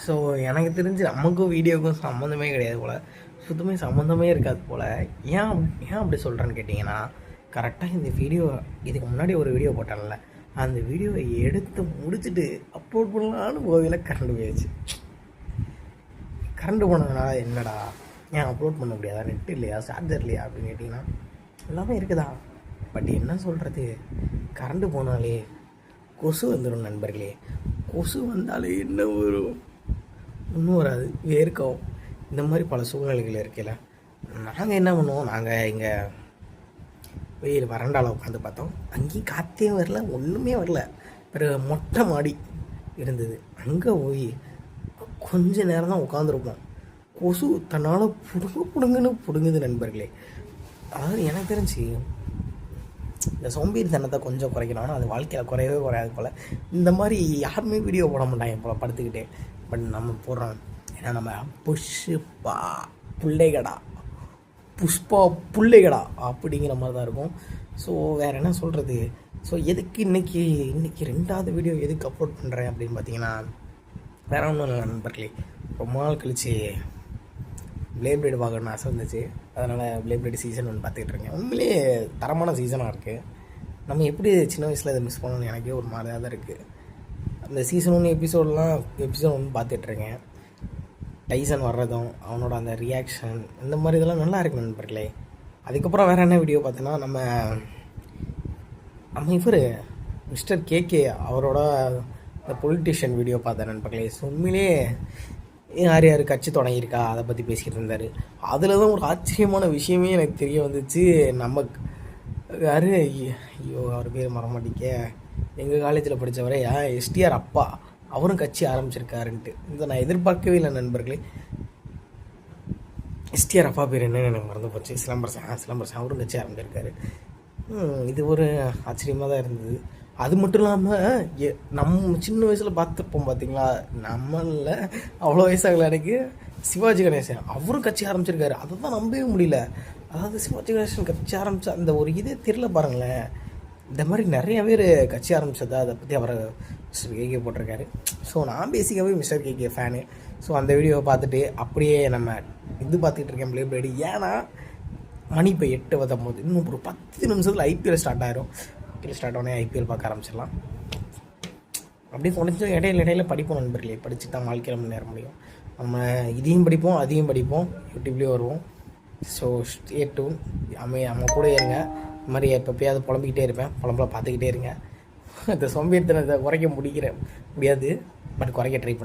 So எனக்கு தெரிஞ்சு நமக்கும் வீடியோவுக்கும் சம்மந்தமே கிடையாது போல், சுத்தமே சம்மந்தமே இருக்காது போல். ஏன் அப்படி சொல்கிறேன்னு கேட்டிங்கன்னா, கரெக்டாக இந்த வீடியோ இதுக்கு முன்னாடி ஒரு வீடியோ போட்டான்ல, அந்த வீடியோவை எடுத்து முடிச்சுட்டு அப்லோட் பண்ணலான்னு போகையில் கரண்ட் போயிடுச்சு. கரண்ட் போனதுனால என்னடா ஏன் அப்லோட் பண்ண முடியாதா, நெட் இல்லையா, சார்ஜர் இல்லையா அப்படின்னு கேட்டிங்கன்னா எல்லாமே இருக்குதா. பட் என்ன சொல்கிறது, கரண்ட்டு போனாலே கொசு வந்துடும் நண்பர்களே. கொசு வந்தாலே என்ன வரும், ஒன்றும் வராது, வேர்க்கும். இந்த மாதிரி பல சூழ்நிலைகள் இருக்கையில் நாங்கள் என்ன பண்ணுவோம், நாங்கள் இங்கே வெயில் வறண்டாவில் உட்காந்து பார்த்தோம். அங்கேயும் காற்றே வரல, ஒன்றுமே வரல. பிறகு மொட்டை மாடி இருந்தது, அங்கே போய் கொஞ்ச நேரம் தான் உட்காந்துருப்போம். கொசு தன்னால் புடுங்குன்னு பிடுங்குது நண்பர்களே. அதாவது எனக்கு தெரிஞ்சு இந்த சோம்பேறித்தனத்தை கொஞ்சம் குறைக்கணும், ஆனால் அது வாழ்க்கையில் குறையவே குறையாது போல். இந்த மாதிரி யாருமே வீடியோ போட மாட்டாங்க போல் படுத்துக்கிட்டே. பட் நம்ம போடுறோம், ஏன்னா நம்ம புஷ்பா புள்ளைகடா அப்படிங்கிற மாதிரி தான் இருக்கும். ஸோ வேறு என்ன சொல்கிறது. ஸோ எதுக்கு இன்றைக்கி 2வது வீடியோ எதுக்கு அப்லோட் பண்ணுறேன் அப்படின்னு பார்த்தீங்கன்னா, வேறு ஒன்றும் இல்லை நண்பர்களே. ரொம்ப நாள் கழித்து பிளேப்ளேடு பார்க்கணுன்னு ஆசை இருந்துச்சு. அதனால் பிளேப்ளேடு சீசன் ஒன்று பார்த்துக்கிட்டு இருக்கேன். உண்மையிலேயே தரமான சீசனாக இருக்குது. நம்ம எப்படி சின்ன வயசில் இதை மிஸ் பண்ணணும்னு எனக்கே ஒரு மாதிரியாக தான் இருக்குது. அந்த சீசன் 1 எபிசோட் 1 பார்த்துட்ருக்கேன். டைசன் வர்றதும் அவனோட அந்த ரியாக்ஷன் இந்த மாதிரி இதெல்லாம் நல்லா இருக்கு நண்பர்களே. அதுக்கப்புறம் வேறு என்ன வீடியோ பார்த்தோன்னா, நம்ம இவர் மிஸ்டர் கேகே அவரோட இந்த பொலிட்டிஷியன் வீடியோ பார்த்தேன் நண்பர்களே. உண்மையிலே யார் கட்சி தொடங்கியிருக்கா அதை பற்றி பேசிக்கிட்டு இருந்தார். அதில் தான் ஒரு ஆச்சரியமான விஷயமே எனக்கு தெரிய வந்துச்சு. நமக்கு யார், ஐயோ அவர் பேர் மறமாட்டிக்க, எங்கள் காலேஜில் படித்தவரே எஸ்டிஆர் அப்பா, அவரும் கட்சி ஆரம்பிச்சிருக்காருன்ட்டு. இதை நான் எதிர்பார்க்கவே இல்லை நண்பர்களே. எஸ்டிஆர் அப்பா பேர் என்னன்னு எனக்கு மறந்து போச்சு. சிலம்பரசன் அவரும் கட்சி ஆரம்பிச்சிருக்காரு. இது ஒரு ஆச்சரியமாக தான் இருந்தது. அது மட்டும் இல்லாமல் நம்ம சின்ன வயசில் பார்த்துருப்போம் பார்த்தீங்களா, நம்மளில் அவ்வளோ வயசாகல எனக்கு, சிவாஜி கணேசன் அவரும் கட்சி ஆரம்பிச்சிருக்காரு. அதை தான் நம்பவே முடியல. அதாவது சிவாஜி கணேசன் கட்சி ஆரம்பித்த அந்த ஒரு இதே தெரியல பாருங்களேன். இந்த மாதிரி நிறைய பேர் கட்சி ஆரம்பித்ததா அதை பற்றி அவரை மிஸ்டர் கேகே போட்டிருக்காரு. ஸோ நான் பேசிக்காகவே மிஸ்டர் கேகே ஃபேனு. ஸோ அந்த வீடியோவை பார்த்துட்டு அப்படியே நம்ம பார்த்துக்கிட்டு இருக்கேன் பிளேப்ளேடு. ஏன்னா மணி இப்போ 8:19, இன்னும் ஒரு 10 நிமிஷத்தில் ஐபிஎல் ஸ்டார்ட் ஆகிரும். ஸ்டார்ட் ஆனே ஐபிஎல் பார்க்க ஆரம்பிச்சிடலாம். அப்படியே கொஞ்சம் இடையில படிப்போம் நண்பர்களே. படித்து தான் வாழ்க்கையில் முன்னேற முடியும். நம்ம இதையும் படிப்போம் அதையும் படிப்போம், யூடியூப்லேயும் வருவோம். ஸோ ஸ்டே டியூன், நம்ம கூட இருங்க. இந்த மாதிரி எப்போயாவது புலம்பிக்கிட்டே இருப்பேன், புலம்பல பார்த்துக்கிட்டே இருங்க. இந்த சோம்பேறித்தனத்தை குறைக்க முடியாது, பட் குறைக்க ட்ரை பண்ண